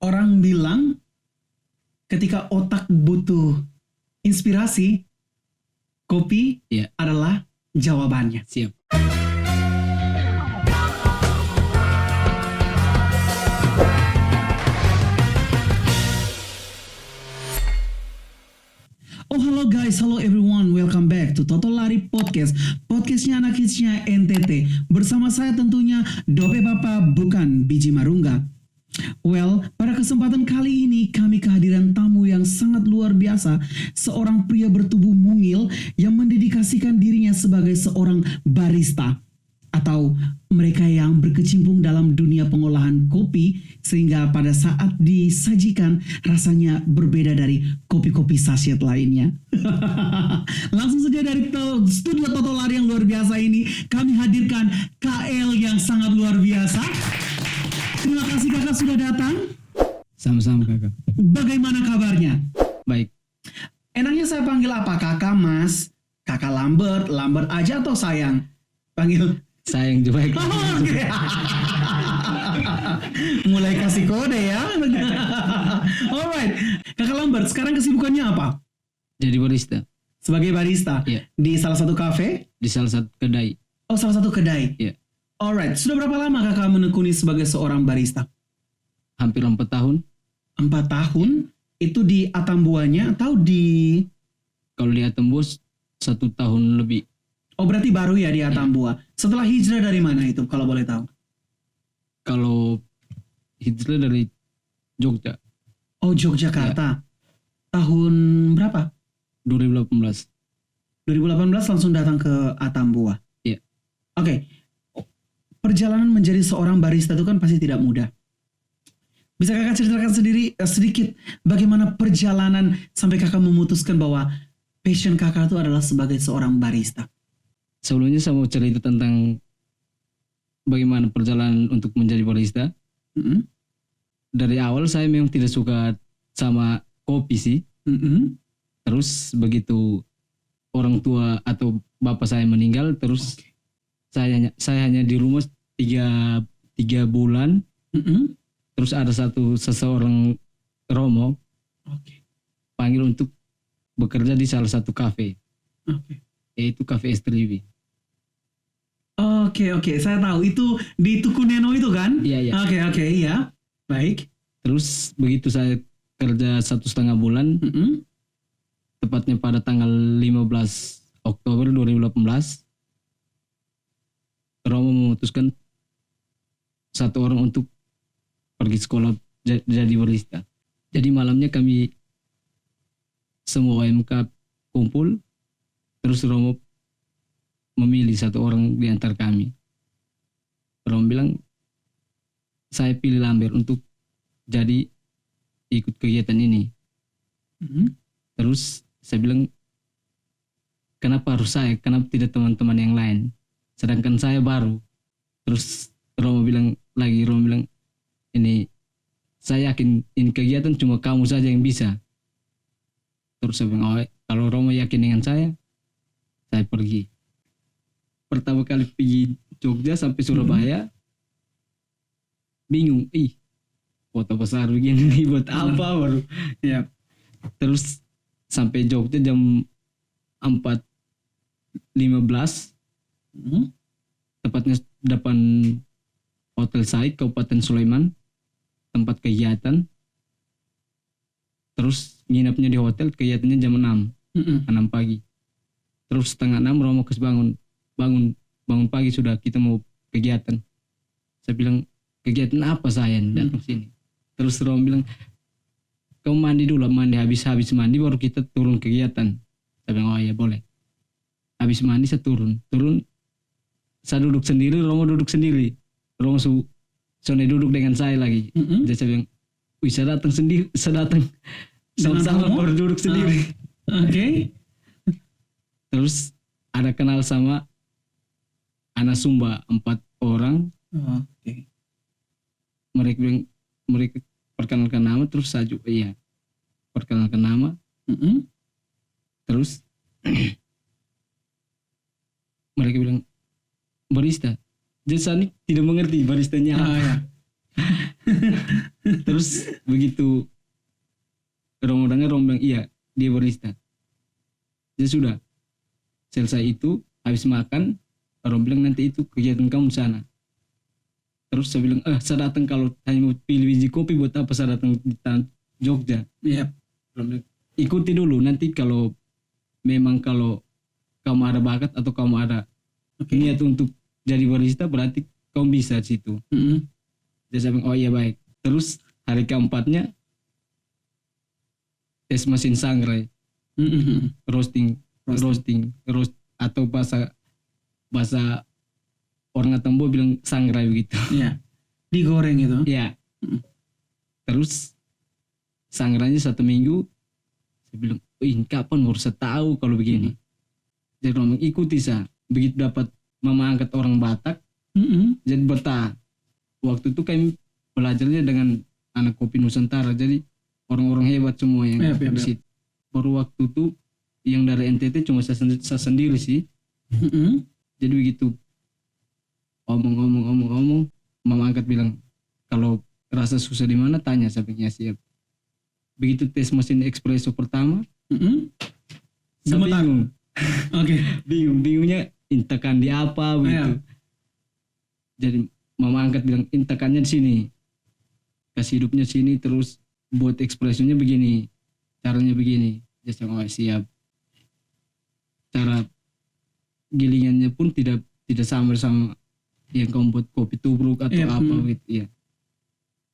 Orang bilang ketika otak butuh inspirasi, kopi adalah jawabannya. Siap. Oh hello guys, hello everyone, welcome back to Toto Lari Podcast. Podcastnya anak hitsnya NTT. Bersama saya tentunya Dope Papa bukan biji marungga. Well, pada kesempatan kali ini kami kehadiran tamu yang sangat luar biasa. Seorang pria bertubuh mungil yang mendedikasikan dirinya sebagai seorang barista. Atau mereka yang berkecimpung dalam dunia pengolahan kopi sehingga pada saat disajikan rasanya berbeda dari kopi-kopi sachet lainnya. Langsung saja dari studio Toto Lari yang luar biasa ini kami hadirkan KL yang sangat luar biasa. Terima kasih kakak sudah datang. Sama-sama kakak. Bagaimana kabarnya? Baik. Enaknya saya panggil apa? Kakak Mas, kakak Lambert, Lambert aja atau sayang? Panggil Sayang juga. okay. Mulai kasih kode ya. Alright, kakak Lambert, sekarang kesibukannya apa? Jadi barista. Sebagai barista? Iya. Di salah satu kafe? Di salah satu kedai. Oh, salah satu kedai? Iya. Alright, sudah berapa lama kakak menekuni sebagai seorang barista? Hampir 4 tahun. 4 tahun? Itu di Atambuanya atau di... Kalau di Atambua 1 tahun lebih. Oh, berarti baru ya di Atambua. Setelah hijrah dari mana itu kalau boleh tahu? Kalau hijrah dari Jogja. Oh, Yogyakarta. Tahun berapa? 2018. 2018 langsung datang ke Atambua. Iya. Oke. Perjalanan menjadi seorang barista itu kan pasti tidak mudah. Bisa kakak ceritakan sedikit bagaimana perjalanan sampai kakak memutuskan bahwa passion kakak itu adalah sebagai seorang barista? Sebelumnya saya mau cerita tentang bagaimana perjalanan untuk menjadi barista. Mm-hmm. Dari awal saya memang tidak suka sama kopi sih. Mm-hmm. Terus begitu orang tua atau bapak saya meninggal, terus saya hanya di rumah 3 bulan. Mm-hmm. Terus ada seseorang Romo panggil untuk bekerja di salah satu kafe. Yaitu Cafe Estriwi. Oke, saya tahu itu di Tuku Neno itu kan? Iya. Oke, iya. Baik. Terus begitu saya kerja 1,5 bulan, tepatnya pada tanggal 15 Oktober 2018, Romo memutuskan satu orang untuk pergi sekolah jadi barista. Jadi malamnya kami semua OMK kumpul, terus Romo memilih satu orang di antara kami. Romo bilang, saya pilih Lambert untuk jadi ikut kegiatan ini. Mm-hmm. Terus saya bilang, kenapa harus saya? Kenapa tidak teman-teman yang lain? Sedangkan saya baru. Terus Romo bilang, ini saya yakin ini kegiatan cuma kamu saja yang bisa. Terus saya bilang, kalau Romo yakin dengan saya pergi. Pertama kali pergi Jogja sampai Surabaya, bingung, kota besar begini nih buat apa baru. Ya. Terus sampai Jogja jam 4.15, tepatnya depan Hotel Said, Kabupaten Sulaiman, tempat kegiatan. Terus nginapnya di hotel, kegiatannya jam 6 pagi. Terus 5:30 Romo bangun pagi sudah kita mau kegiatan. Saya bilang, kegiatan apa saya datang sini? Terus Romo bilang, kamu mandi dulu, habis mandi baru kita turun kegiatan. Saya bilang, oh iya boleh. Habis mandi saya turun, saya duduk sendiri, Romo duduk sendiri. Romo Sone duduk dengan saya lagi. Jadi saya bilang, saya datang sendiri, sama-sama baru duduk sendiri. Oke. Terus ada kenal sama anak Sumba 4 orang. Oke. Mereka bilang, mereka perkenalkan nama, terus saya juga perkenalkan nama. Terus mereka bilang, barista. Jadi saya tidak mengerti baristanya apa. Terus begitu Romo dengar, Romo bilang iya dia barista. Ya sudah, selesai itu habis makan Romo bilang nanti itu kegiatan kamu di sana. Terus saya bilang saya datang kalau hanya mau pilih biji kopi buat apa saya datang di Jogja. Iya. Romo bilang ikuti dulu, nanti kalau memang kalau kamu ada bakat atau kamu ada niat untuk jadi barista berarti kamu bisa di situ. Jadi saya bilang oh iya baik. Terus hari keempatnya tes mesin sangrai, roasting atau bahasa orang Atambo bilang sangrai begitu. Iya. Digoreng itu. Iya. Terus sangrainya 1 minggu. Saya bilang, kapan baru saya tahu kalau begini. Jadi ngomong ikuti saya. Begitu dapat mama angkat orang Batak, jadi betah. Waktu itu kami belajarnya dengan anak kopi Nusantara, jadi orang-orang hebat semua yang di situ. Baru waktu itu yang dari NTT cuma saya sendiri sih. Jadi begitu omong, mama angkat bilang kalau rasa susah di mana tanya, saya bilang ya siap. Begitu tes mesin espresso pertama, saya bingung. Bingungnya intakan di apa begitu. Jadi mama angkat bilang intakannya di sini, kasih hidupnya sini, terus buat espressonya begini, caranya begini. Jadi saya siap. Cara gilingannya pun tidak sama yang kamu buat kopi tubruk atau apa gitu ya.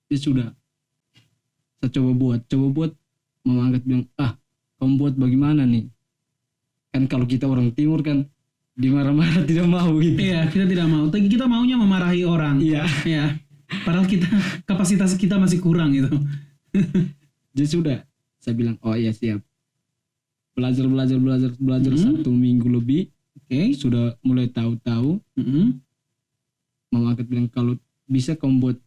Ya sudah, saya coba buat. Mama angkat bilang kamu buat bagaimana nih, kan kalau kita orang timur kan dimarah-marah tidak mau gitu. Iya, kita tidak mau. Kita maunya memarahi orang. Iya. Padahal kapasitas kita masih kurang gitu. Jadi sudah, saya bilang oh iya siap. Belajar 1 minggu lebih. Sudah mulai tahu. Mama angkat bilang kalau bisa kamu buat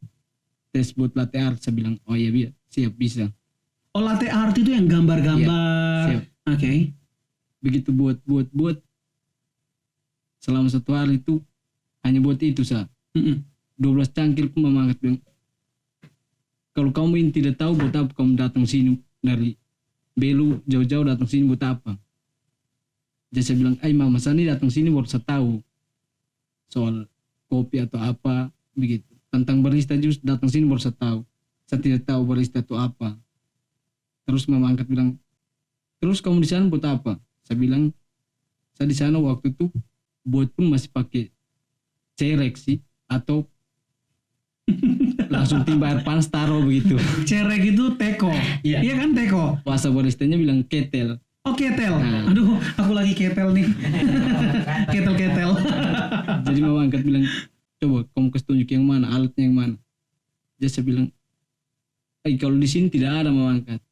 tes buat latte art. Saya bilang oh iya siap bisa. Oh, latte art itu yang gambar-gambar. Siap. Oke. Begitu buat selama 1 hari itu hanya buat itu sah. 12 cangkir pun mama angkat bilang kalau kamu ini tidak tahu buat apa kamu datang sini dari Belu jauh-jauh datang sini buat apa. Jadi saya bilang mama saya ini datang sini baru saya tahu soal kopi atau apa begitu. Tentang barista jus datang sini baru saya tahu. Saya tidak tahu barista itu apa. Terus mama angkat bilang, terus kamu di sana buat apa? Saya bilang, saya di sana waktu itu buat pun masih pakai cerek sih, atau langsung timba air panas taruh begitu. Cerek itu teko. Iya kan teko. Bahasa baristanya bilang ketel. Oh ketel. Aduh, aku lagi ketel nih. Ketel. Jadi mama angkat bilang, coba kamu kasih tunjuk yang mana, alatnya yang mana. Jadi saya bilang, kalau di sini tidak ada mama angkat.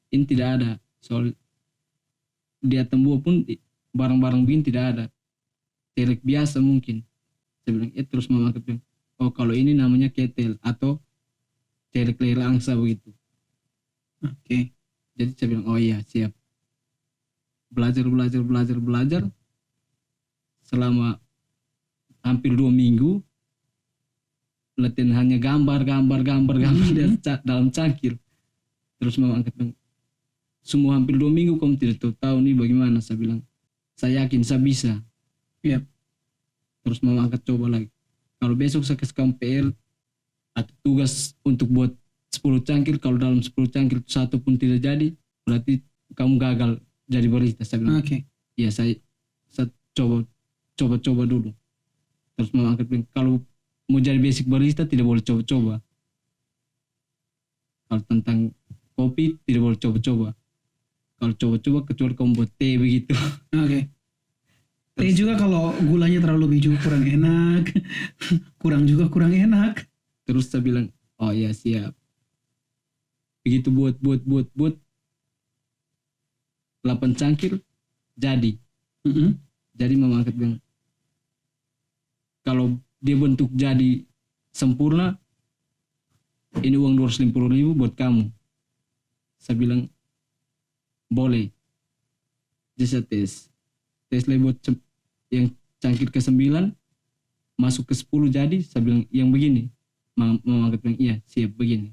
Ini tidak ada. Soal dia Atambo pun barang-barang begini tidak ada. Cerek biasa mungkin. Saya bilang, terus mama angkat bilang, oh kalau ini namanya ketel atau cerek leher angsa begitu. Oke. Jadi saya bilang, oh iya siap. Belajar. Selama hampir 2 minggu latihan hanya gambar dalam cangkir. Terus mama angkat bilang, semua hampir 2 minggu kamu tidak tahu nih bagaimana. Saya bilang, saya yakin saya bisa. Terus mama angkat coba lagi. Kalau besok saya kasih kamu PR atau tugas untuk buat 10 cangkir, kalau dalam 10 cangkir 1 pun tidak jadi, berarti kamu gagal jadi barista. Saya bilang, ya saya coba dulu. Terus mama angkat bilang, kalau mau jadi basic barista tidak boleh coba-coba. Kalau tentang kopi tidak boleh coba-coba. Kalau coba-coba kecuali kamu buat teh begitu. Teh juga kalau gulanya terlalu biju kurang enak. kurang enak. Terus saya bilang, oh ya siap. Begitu buat 8 cangkir jadi. Jadi mama angkat bilang, kalau dia bentuk jadi sempurna, ini uang 250.000 buat kamu. Saya bilang, boleh. Jadi saya tes lagi buat yang cangkir ke-9, masuk ke 10 jadi. Saya bilang, yang begini Mama bilang iya siap begini.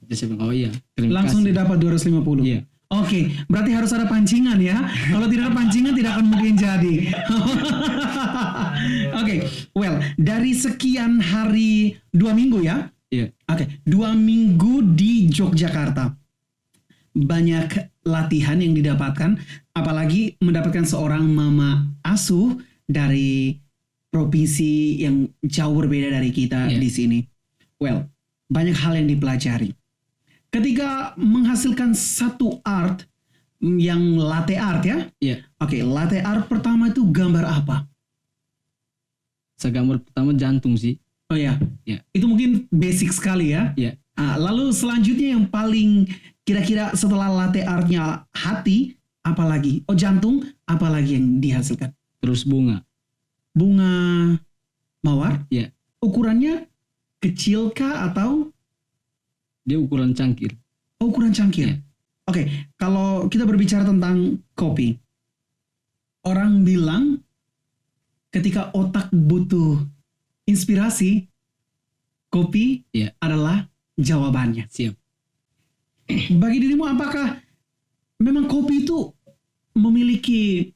Terus saya bilang oh iya terima Langsung kasih. didapat 250. Iya. Oke, berarti harus ada pancingan ya. Kalau tidak ada pancingan tidak akan mungkin jadi. Oke, well, dari sekian hari 2 minggu ya. Iya. Oke, 2 minggu di Yogyakarta. Banyak latihan yang didapatkan, apalagi mendapatkan seorang mama asuh dari provinsi yang jauh berbeda dari kita Iya. di sini. Well, banyak hal yang dipelajari. Ketika menghasilkan satu art yang latte art ya. Iya. Oke, latte art pertama itu gambar apa? Saya gambar pertama jantung sih. Oh ya, Iya. itu mungkin basic sekali ya. Iya. Lalu selanjutnya yang paling kira-kira setelah latte artnya hati, apalagi? Oh jantung, apalagi yang dihasilkan? Terus bunga. Bunga mawar? Iya. Ukurannya kecil kah atau Dia ukuran cangkir. ukuran cangkir? Iya. Oke, kalau kita berbicara tentang kopi, orang bilang ketika otak butuh inspirasi, kopi Iya. adalah jawabannya. Siap. Bagi dirimu, apakah memang kopi itu memiliki,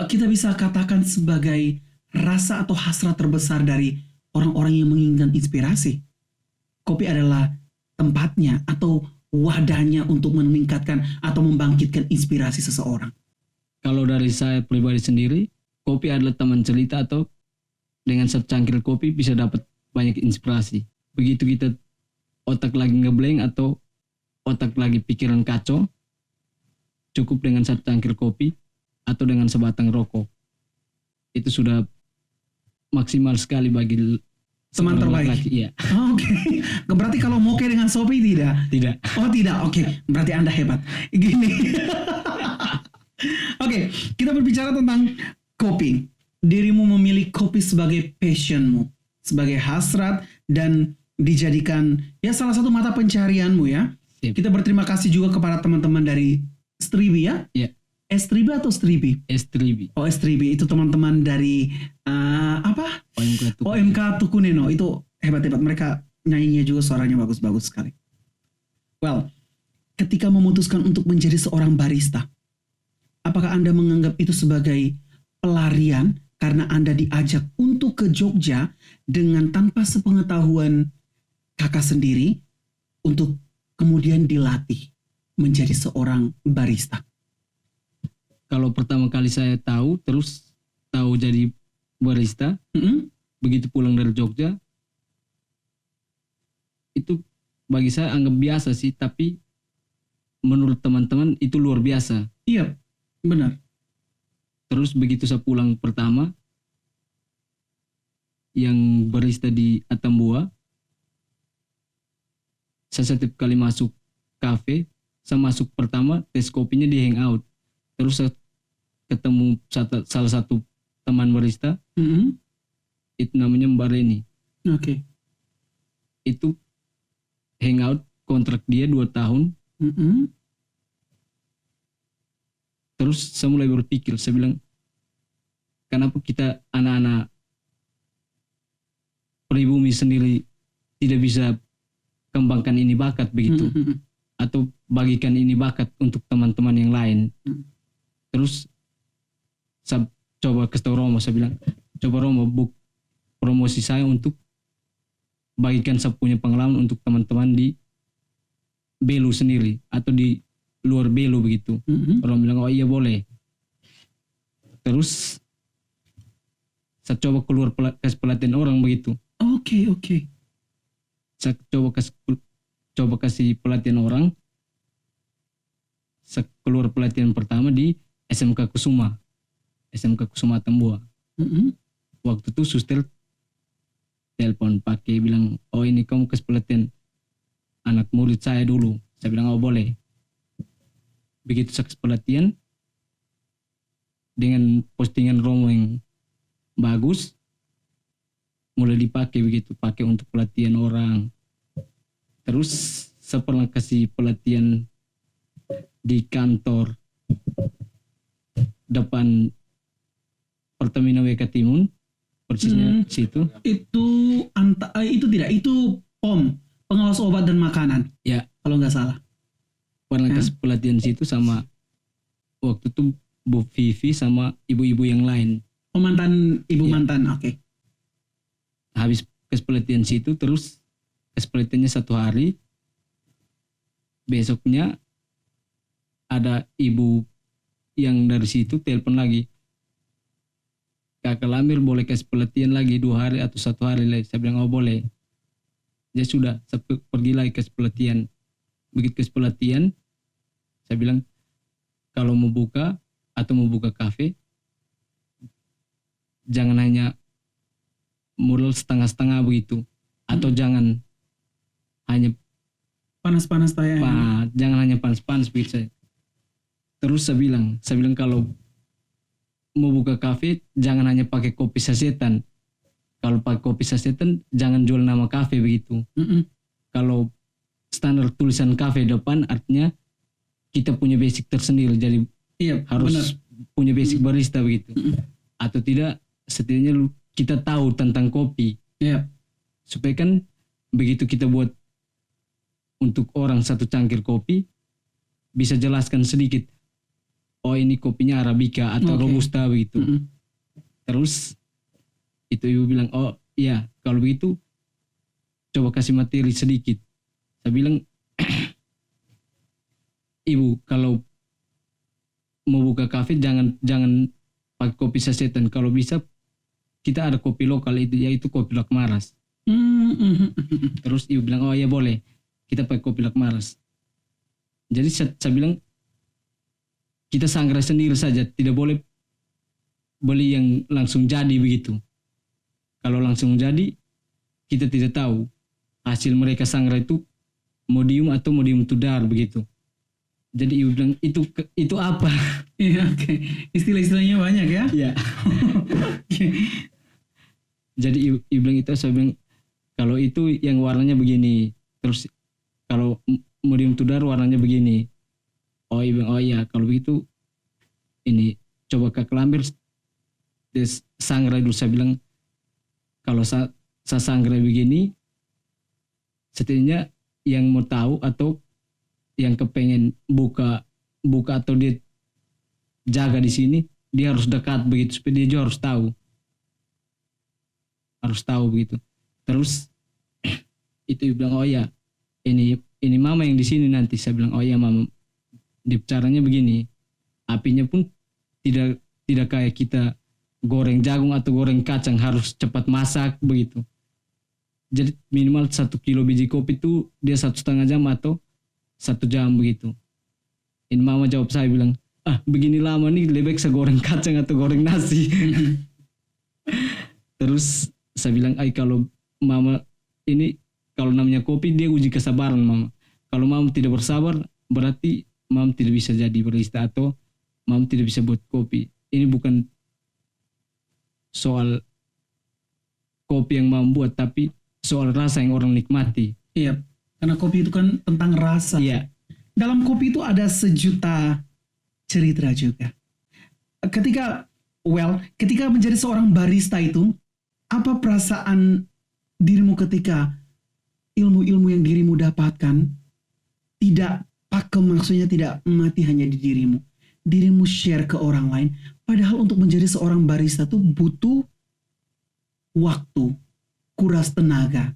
kita bisa katakan sebagai rasa atau hasrat terbesar dari orang-orang yang menginginkan inspirasi? Kopi adalah tempatnya atau wadahnya untuk meningkatkan atau membangkitkan inspirasi seseorang. Kalau dari saya pribadi sendiri, kopi adalah teman cerita atau dengan secangkir kopi bisa dapat banyak inspirasi. Begitu kita otak lagi ngeblank atau otak lagi pikiran kacau, cukup dengan secangkir kopi atau dengan sebatang rokok. Itu sudah maksimal sekali bagi Teman seorang terbaik. laki-laki. Iya. Oke, berarti kalau moke dengan Sopi tidak? Tidak. Oh tidak, oke. Berarti Anda hebat. Gini. Oke, kita berbicara tentang kopi. Dirimu memilih kopi sebagai passionmu, sebagai hasrat dan dijadikan ya salah satu mata pencarianmu ya. Sip. Kita berterima kasih juga kepada teman-teman dari Stribi ya. Iya. Stribi atau Stribi? Estribi. Oh Stribi itu teman-teman dari apa? OMK itu. OMK Tukuneno. Itu hebat-hebat, mereka nyanyinya juga suaranya bagus-bagus sekali. Well, ketika memutuskan untuk menjadi seorang barista, apakah Anda menganggap itu sebagai pelarian karena Anda diajak untuk ke Jogja dengan tanpa sepengetahuan kakak sendiri untuk kemudian dilatih menjadi seorang barista? Kalau pertama kali saya tahu, terus tahu jadi barista, Mm-mm. begitu pulang dari Jogja, itu bagi saya anggap biasa sih, tapi menurut teman-teman itu luar biasa. Iya, benar. Terus begitu saya pulang pertama, yang barista di Atambua, saya setiap kali masuk kafe, saya masuk pertama tes kopinya di hangout. Terus saya ketemu salah satu teman barista, Mm-mm. itu namanya Mbak Reni. Oke. Itu hangout, kontrak dia 2 tahun. Mm-mm. Terus saya mulai berpikir, saya bilang, kenapa kita anak-anak pribumi sendiri tidak bisa kembangkan ini bakat begitu, Mm-mm. atau bagikan ini bakat untuk teman-teman yang lain. Terus saya coba ke Romo, saya bilang, coba Romo promosi saya untuk bagikan saya punya pengalaman untuk teman-teman di Belu sendiri atau di luar Belu begitu. Mm-mm. Romo bilang, oh iya boleh. Terus saya coba keluar kasih pelatihan orang begitu. Oke, oke. Saya coba kasih pelatihan orang. Saya keluar pelatihan pertama di SMK Kusuma Atambua. Mm-mm. Waktu itu suster telepon pakai bilang, oh ini kamu kasih pelatihan anak murid saya dulu. Saya bilang, oh boleh. Begitu saya kasih pelatihan dengan postingan Romo yang bagus, mulai dipakai begitu, pakai untuk pelatihan orang. Terus saya pernah kasih pelatihan di kantor depan Pertamina WK Timun. persisnya situ. Itu tidak, itu POM, pengawas obat dan makanan. Ya, Kalau nggak salah. pernah kasih pelatihan situ sama waktu itu Bu Vivi sama ibu-ibu yang lain. Mantan ibu Ya. mantan, oke. Habis kasih pelatihan situ terus kasih pelatihannya 1 hari. Besoknya ada ibu yang dari situ telepon lagi. Kakak Lamir boleh kasih pelatihan lagi 2 hari atau 1 hari lagi. Saya bilang, oh boleh. Ya sudah, saya pergi lagi kasih pelatihan. Begitu kasih pelatihan, saya bilang, kalau mau buka atau mau buka kafe, jangan hanya modal setengah-setengah begitu. Atau jangan hanya Panas-panas tayang. jangan hanya panas-panas begitu saya. Terus saya bilang kalau mau buka kafe jangan hanya pakai kopi sasetan. Kalau pakai kopi sasetan jangan jual nama kafe begitu. Kalau standar tulisan kafe depan artinya kita punya basic tersendiri, jadi harus punya basic barista begitu. Atau tidak setidaknya kita tahu tentang kopi. Supaya kan begitu kita buat untuk orang 1 cangkir kopi bisa jelaskan sedikit. Oh ini kopinya Arabica atau Robusta begitu. Terus itu ibu bilang, oh iya kalau begitu coba kasih materi sedikit. Saya bilang, ibu kalau mau buka kafe jangan pakai kopi sasetan. Kalau bisa kita ada kopi lokal itu, yaitu kopi Lakmaras. Terus ibu bilang, oh iya boleh kita pakai kopi Lakmaras. Jadi saya bilang kita sangrai sendiri saja, tidak boleh beli yang langsung jadi begitu. Kalau langsung jadi kita tidak tahu hasil mereka sangrai itu modium atau modium tudar begitu. Jadi ibu bilang itu apa? Iya, oke. Istilah-istilahnya banyak ya. Iya. Jadi ibu bilang itu, saya bilang kalau itu yang warnanya begini. Terus kalau modium tudar warnanya begini. Oh ibu bilang, oh iya kalau begitu ini coba Kak Lambir sangrai dulu. Saya bilang kalau saya sangrai begini setidaknya yang mau tahu atau yang kepengen buka atau dia jaga di sini dia harus dekat begitu supaya dia juga harus tahu begitu. Terus itu ibu bilang, oh ya ini mama yang di sini nanti. Saya bilang, oh ya mama, di caranya begini, apinya pun tidak kayak kita goreng jagung atau goreng kacang harus cepat masak begitu. Jadi minimal 1 kilo biji kopi itu dia 1,5 jam atau 1 jam begitu. Ini mama jawab saya bilang, begini lama nih lebih baik saya goreng kacang atau goreng nasi. Terus saya bilang, kalau mama ini kalau namanya kopi dia uji kesabaran mama. Kalau mama tidak bersabar berarti mama tidak bisa jadi barista atau mama tidak bisa buat kopi. Ini bukan soal kopi yang mama buat tapi soal rasa yang orang nikmati. Iya, karena kopi itu kan tentang rasa. Iya. Dalam kopi itu ada sejuta cerita juga. Ketika menjadi seorang barista itu, apa perasaan dirimu ketika ilmu-ilmu yang dirimu dapatkan tidak pakem, maksudnya tidak mati hanya di dirimu. Dirimu share ke orang lain. Padahal untuk menjadi seorang barista itu butuh waktu, kuras tenaga.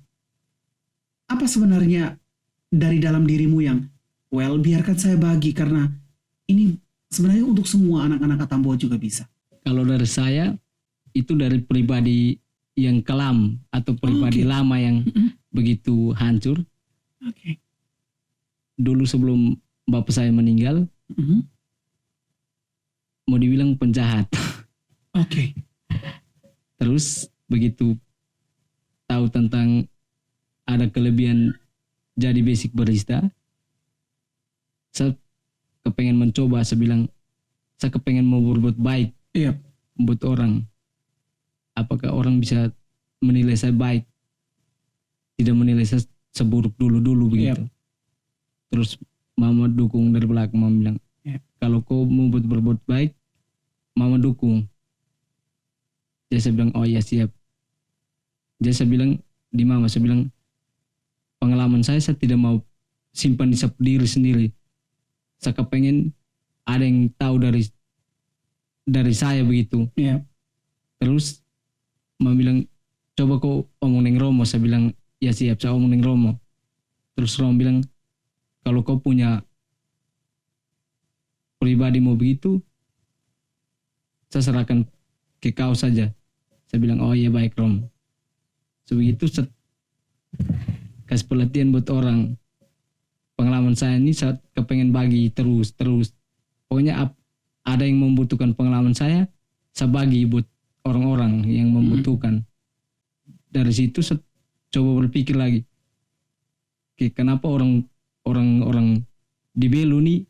Apa sebenarnya dari dalam dirimu yang, biarkan saya bagi karena ini sebenarnya untuk semua anak-anak Atambua juga bisa. Kalau dari saya, itu dari pribadi yang kelam atau pribadi lama yang begitu hancur. Dulu sebelum bapak saya meninggal, mau dibilang penjahat. Terus begitu tahu tentang ada kelebihan jadi basic barista, saya kepengen mencoba. Saya bilang saya kepengen mau berbuat baik buat orang. Apakah orang bisa menilai saya baik, tidak menilai saya seburuk dulu begitu. Terus mama dukung dari belakang. Mama bilang, kalau kau mau berbuat baik, mama dukung. Jadi saya bilang, oh ya siap. Jadi saya bilang di mama, saya bilang pengalaman saya tidak mau simpan di diri sendiri. Saya kepengen ada yang tahu dari saya begitu. Iya. Terus mama bilang coba kau omong dengan Romo. Saya bilang ya siap, saya omong dengan Romo. Terus Romo bilang kalau kau punya pribadi mau begitu, saya serahkan ke kau saja. Saya bilang oh iya baik Romo. Sebegitu kasih pelatihan buat orang. Pengalaman saya ini saya kepengen bagi terus. Pokoknya ada yang membutuhkan pengalaman saya bagi buat orang-orang yang membutuhkan. Dari situ saya coba berpikir lagi, kenapa orang di Belu nih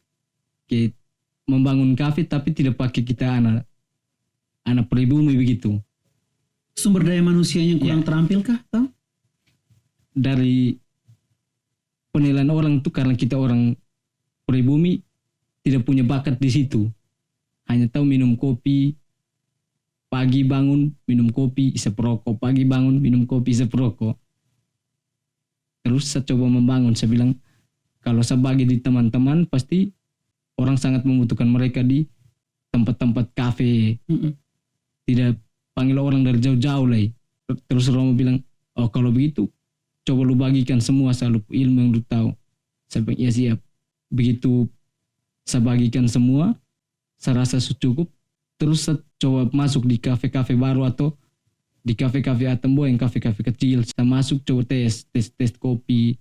membangun kafe tapi tidak pakai kita anak pribumi begitu. Sumber daya manusianya kurang terampil kah? Tahu? Dari penilaian orang itu karena kita orang pribumi tidak punya bakat di situ. Hanya tahu minum kopi, pagi bangun minum kopi, isep rokok, pagi bangun minum kopi, isep rokok. Terus saya coba membangun, saya bilang kalau saya bagi di teman-teman pasti orang sangat membutuhkan mereka di tempat-tempat kafe. Tidak panggil orang dari jauh-jauh lah. Terus Romo bilang, oh kalau begitu coba lu bagikan semua selalu ilmu yang lu tahu. Saya bilang ya siap. Begitu saya bagikan semua, saya rasa cukup. Terus saya coba masuk di kafe-kafe baru atau di kafe-kafe Atambo yang kafe-kafe kecil. Saya masuk coba tes kopi.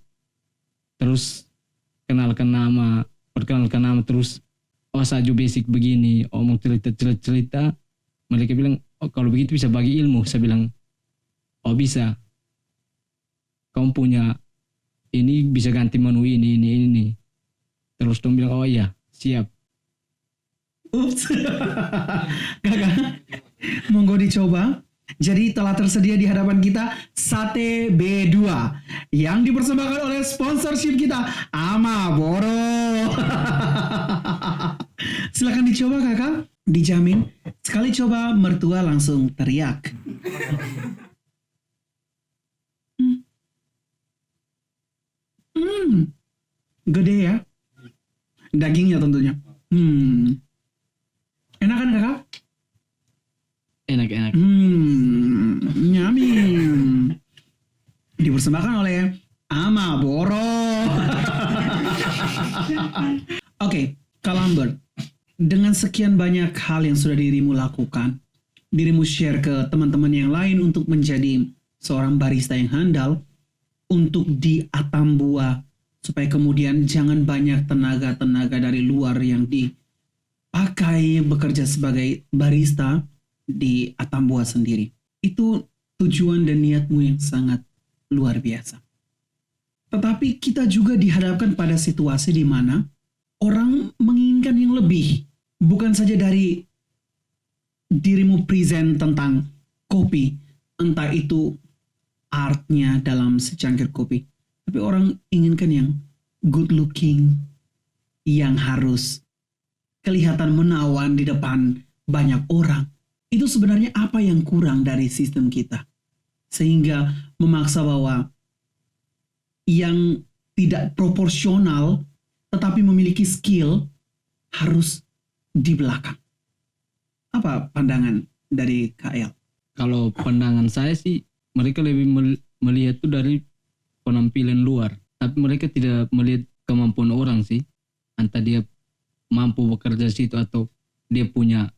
Terus perkenalkan nama terus oh saja basic begini, omong cerita. Mereka bilang oh kalau begitu bisa bagi ilmu. Saya bilang oh bisa. Kamu punya ini bisa ganti menu ini. Terus dia bilang oh iya siap. Ups. Kakak, monggo dicoba. Jadi telah tersedia di hadapan kita sate B2 yang dipersembahkan oleh sponsorship kita Ama Boro. Silakan dicoba kakak, dijamin sekali coba mertua langsung teriak. Gede ya, dagingnya tentunya. Enak kan kakak? Enak. Nyami. Dipersembahkan oleh Ama Boro. Oke, Kak Lambert. Dengan sekian banyak hal yang sudah dirimu lakukan, dirimu share ke teman-teman yang lain untuk menjadi seorang barista yang handal, untuk di Atambua, supaya kemudian jangan banyak tenaga-tenaga dari luar yang dipakai bekerja sebagai barista di Atambua sendiri. Itu tujuan dan niatmu yang sangat luar biasa. Tetapi kita juga dihadapkan pada situasi di mana orang menginginkan yang lebih. Bukan saja dari dirimu present tentang kopi, entah itu artnya dalam secangkir kopi. Tapi orang inginkan yang good looking, yang harus kelihatan menawan di depan banyak orang. Itu sebenarnya apa yang kurang dari sistem kita. Sehingga memaksa bahwa yang tidak proporsional tetapi memiliki skill harus di belakang. Apa pandangan dari KL? Kalau pandangan saya sih mereka lebih melihat itu dari penampilan luar. Tapi mereka tidak melihat kemampuan orang sih. Entah dia mampu bekerja di situ atau dia punya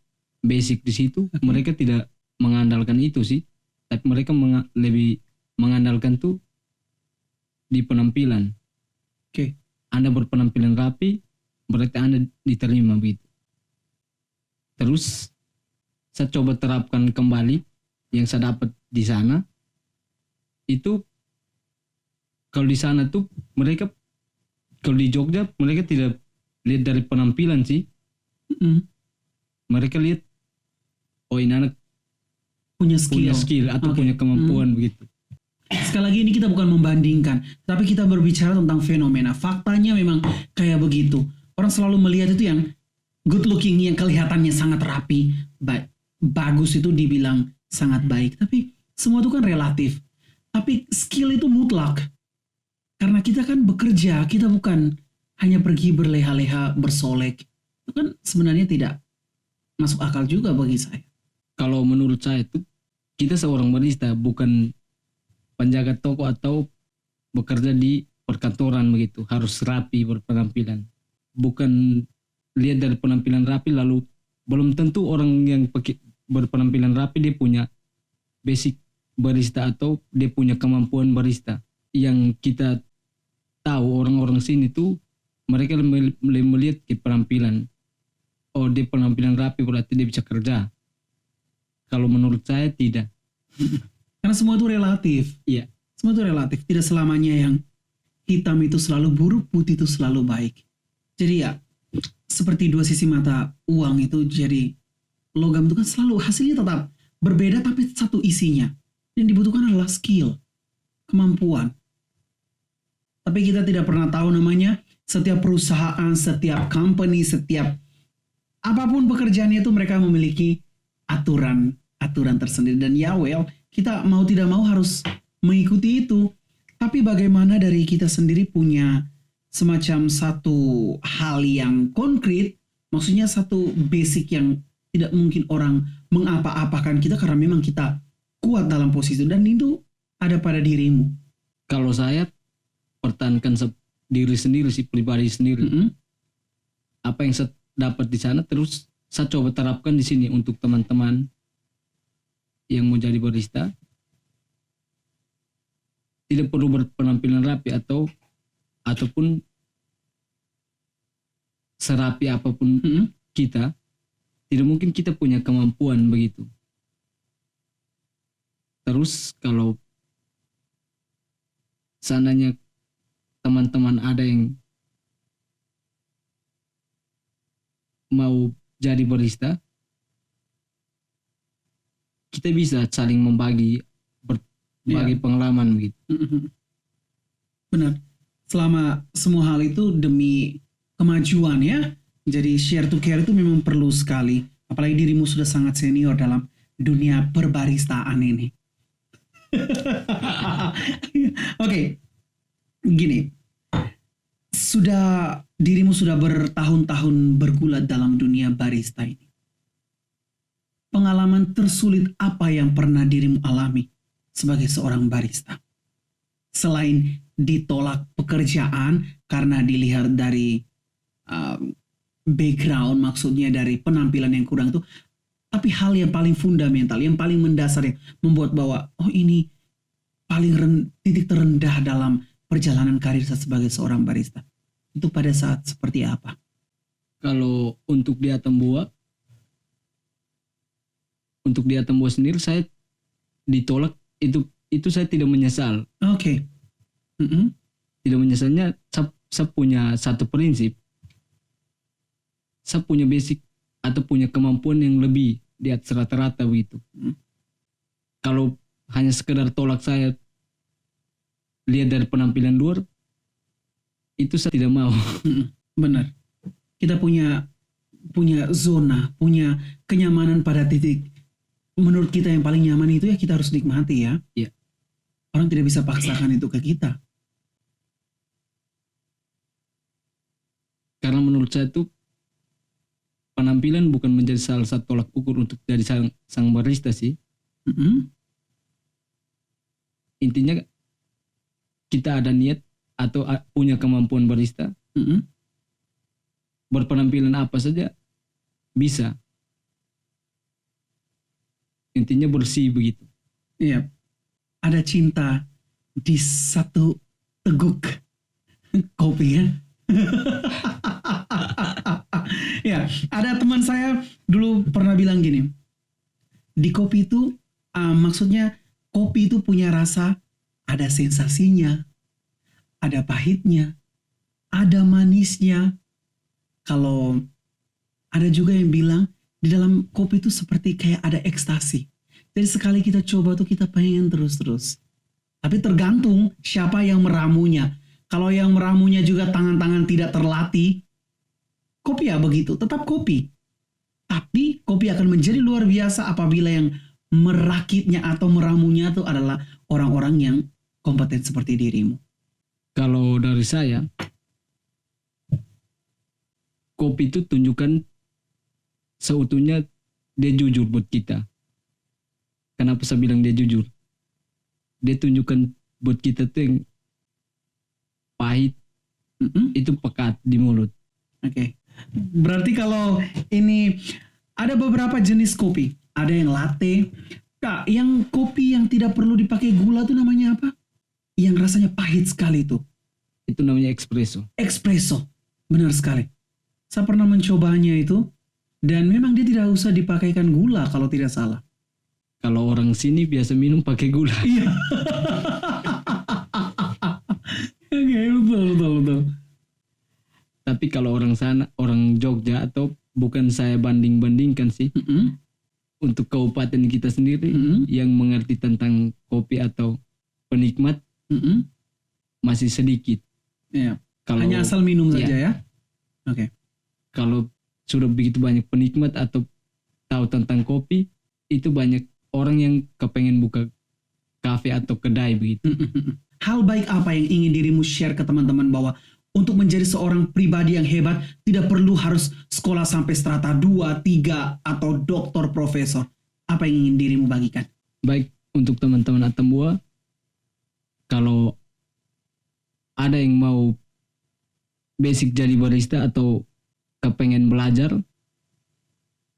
basic di situ. Mereka tidak mengandalkan itu sih. Tapi mereka lebih mengandalkan tuh di penampilan. Oke. Anda berpenampilan rapi, berarti Anda diterima begitu. Terus saya coba terapkan kembali yang saya dapat di sana. Itu kalau di sana tuh mereka, kalau di Jogja mereka tidak lihat dari penampilan sih. Mereka lihat oh ini anak punya skill atau punya kemampuan begitu. Sekali lagi ini kita bukan membandingkan, tapi kita berbicara tentang fenomena. Faktanya memang kayak begitu. Orang selalu melihat itu yang good looking, yang kelihatannya sangat rapi, bagus itu dibilang sangat baik. Tapi semua itu kan relatif. Tapi skill itu mutlak. Karena kita kan bekerja, kita bukan hanya pergi berleha-leha, bersolek. Itu kan sebenarnya tidak masuk akal juga bagi saya. Kalau menurut saya itu kita seorang barista bukan penjaga toko atau bekerja di perkantoran begitu, harus rapi berpenampilan. Bukan lihat dari penampilan rapi lalu belum tentu orang yang berpenampilan rapi dia punya basic barista atau dia punya kemampuan barista. Yang kita tahu orang-orang sini tuh mereka melihat ke penampilan. Oh, dia penampilan rapi berarti dia bisa kerja. Kalau menurut saya tidak. Karena semua itu relatif. Iya. Semua itu relatif. Tidak selamanya yang hitam itu selalu buruk, putih itu selalu baik. Jadi ya, seperti dua sisi mata uang itu, jadi logam itu kan selalu hasilnya tetap berbeda tapi satu isinya. Yang dibutuhkan adalah skill, kemampuan. Tapi kita tidak pernah tahu namanya, setiap perusahaan, setiap company, setiap apapun pekerjaannya itu mereka memiliki aturan tersendiri. Dan ya well, kita mau tidak mau harus mengikuti itu. Tapi bagaimana dari kita sendiri punya semacam satu hal yang konkret, maksudnya satu basic yang tidak mungkin orang mengapa-apakan kita karena memang kita kuat dalam posisi itu, dan itu ada pada dirimu. Kalau saya pertahankan diri sendiri sih, pribadi sendiri. Apa yang saya dapat di sana terus saya coba terapkan di sini untuk teman-teman yang mau jadi barista. Tidak perlu berpenampilan rapi ataupun serapi apapun kita, tidak mungkin kita punya kemampuan begitu. Terus kalau seandainya teman-teman ada yang mau jadi barista, kita bisa saling berbagi pengalaman begitu. Benar. Selama semua hal itu demi kemajuan ya. Jadi share to care itu memang perlu sekali. Apalagi dirimu sudah sangat senior dalam dunia perbaristaan ini. Oke. Gini. Dirimu sudah bertahun-tahun bergulat dalam dunia barista ini. Pengalaman tersulit apa yang pernah dirimu alami sebagai seorang barista? Selain ditolak pekerjaan karena dilihat dari background, maksudnya dari penampilan yang kurang itu, tapi hal yang paling fundamental, yang paling mendasar yang membuat bahwa ini paling titik terendah dalam perjalanan karir saya sebagai seorang barista, itu pada saat seperti apa? Kalau untuk di Atambua sendiri saya ditolak, itu saya tidak menyesal. Oke. Tidak menyesalnya, saya punya satu prinsip. Saya punya basic atau punya kemampuan yang lebih di atas rata-rata begitu. Kalau hanya sekedar tolak saya lihat dari penampilan luar, itu saya tidak mau. Benar. Kita punya zona, punya kenyamanan pada titik menurut kita yang paling nyaman itu, ya kita harus nikmati ya. Iya. Orang tidak bisa paksakan itu ke kita. Karena menurut saya itu penampilan bukan menjadi salah satu tolak ukur untuk jadi sang barista sih. Intinya kita ada niat atau punya kemampuan barista, berpenampilan apa saja bisa. Intinya bersih begitu. Iya. Ada cinta di satu teguk kopi ya. Ya, ada teman saya dulu pernah bilang gini. Di kopi itu maksudnya kopi itu punya rasa, ada sensasinya, ada pahitnya, ada manisnya. Kalau ada juga yang bilang di dalam kopi itu seperti kayak ada ekstasi. Jadi sekali kita coba tuh kita pengen terus-terus. Tapi tergantung siapa yang meramunya. Kalau yang meramunya juga tangan-tangan tidak terlatih, kopi ya begitu, tetap kopi. Tapi kopi akan menjadi luar biasa apabila yang merakitnya atau meramunya itu adalah orang-orang yang kompeten seperti dirimu? Kalau dari saya, kopi itu tunjukkan seutuhnya dia jujur buat kita. Kenapa saya bilang dia jujur? Dia tunjukkan buat kita tuh yang pahit, itu pekat di mulut. Oke. Berarti kalau ini ada beberapa jenis kopi. Ada yang latte. Kak, yang kopi yang tidak perlu dipakai gula itu namanya apa? Yang rasanya pahit sekali itu. Itu namanya espresso. Espresso. Benar sekali. Saya pernah mencobanya itu. Dan memang dia tidak usah dipakaikan gula kalau tidak salah. Kalau orang sini biasa minum pakai gula. Iya. Oke, betul. Tapi kalau orang sana, orang Jogja atau bukan saya banding-bandingkan sih, untuk kabupaten kita sendiri yang mengerti tentang kopi atau penikmat masih sedikit. Iya. Kalau Hanya asal minum saja ya. Oke. Kalau sudah begitu banyak penikmat atau tahu tentang kopi, itu banyak orang yang kepengen buka kafe atau kedai begitu. Hal baik apa yang ingin dirimu share ke teman-teman bahwa untuk menjadi seorang pribadi yang hebat tidak perlu harus sekolah sampai strata 2, 3 atau doktor, profesor. Apa yang ingin dirimu bagikan? Baik untuk teman-teman Atambua, kalau ada yang mau basic jadi barista atau kepengen belajar,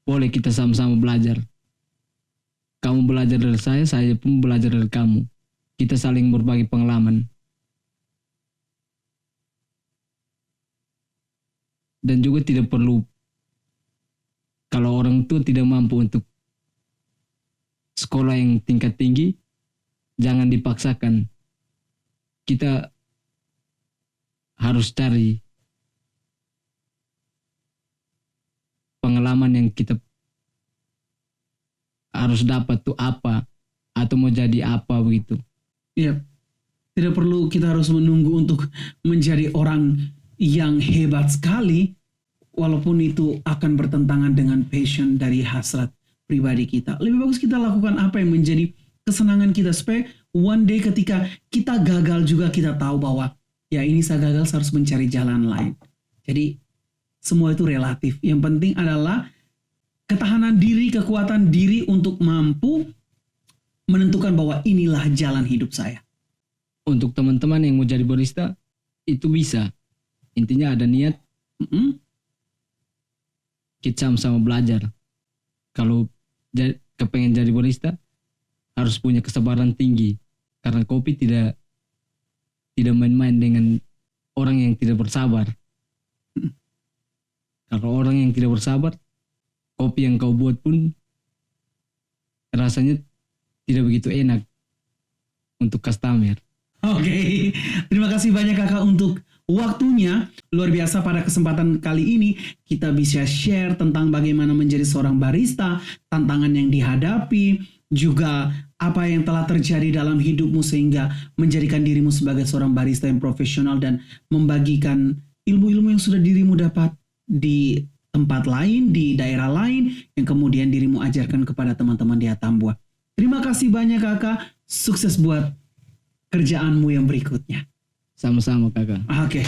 boleh kita sama-sama belajar. Kamu belajar dari saya pun belajar dari kamu. Kita saling berbagi pengalaman. Dan juga tidak perlu, kalau orang tua tidak mampu untuk sekolah yang tingkat tinggi, jangan dipaksakan. Kita harus cari pengalaman yang kita harus dapat tuh apa, atau mau jadi apa begitu. Iya. Tidak perlu kita harus menunggu untuk menjadi orang yang hebat sekali, walaupun itu akan bertentangan dengan passion dari hasrat pribadi kita. Lebih bagus kita lakukan apa yang menjadi kesenangan kita, supaya one day ketika kita gagal juga kita tahu bahwa ya ini saya gagal, saya harus mencari jalan lain. Jadi semua itu relatif. Yang penting adalah ketahanan diri, kekuatan diri untuk mampu menentukan bahwa inilah jalan hidup saya. Untuk teman-teman yang mau jadi barista, itu bisa. Intinya ada niat, kita sama-sama belajar. Kalau kepengen jadi barista, harus punya kesabaran tinggi. Karena kopi tidak main-main dengan orang yang tidak bersabar. Kalau orang yang tidak bersabar, kopi yang kau buat pun rasanya tidak begitu enak untuk customer. Oke, terima kasih banyak kakak untuk waktunya. Luar biasa, pada kesempatan kali ini kita bisa share tentang bagaimana menjadi seorang barista, tantangan yang dihadapi, juga apa yang telah terjadi dalam hidupmu sehingga menjadikan dirimu sebagai seorang barista yang profesional dan membagikan ilmu-ilmu yang sudah dirimu dapat di tempat lain, di daerah lain, yang kemudian dirimu ajarkan kepada teman-teman di Atambua. Terima kasih banyak kakak, sukses buat kerjaanmu yang berikutnya. Sama-sama kakak. Oke.